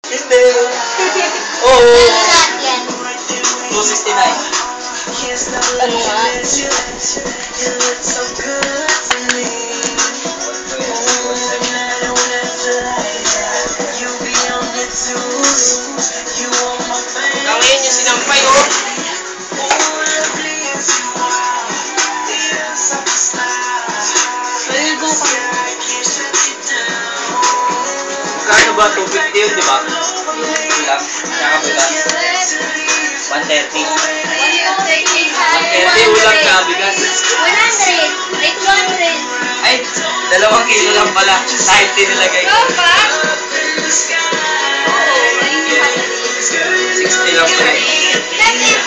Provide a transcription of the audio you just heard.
Hindi. Oo. Lahat yan. 269. Ano nga? Ngayon yung sinampay, oh. Maligo ka. Kano ba? 250 yun, di ba? Ulam. Nakabigas. 130. 130 ulam na bigas. 100. Ay, 200. Ay, 2 kilo lang pala. Kahit din nilagay. Ikaw ba? 60 lang pala. Dati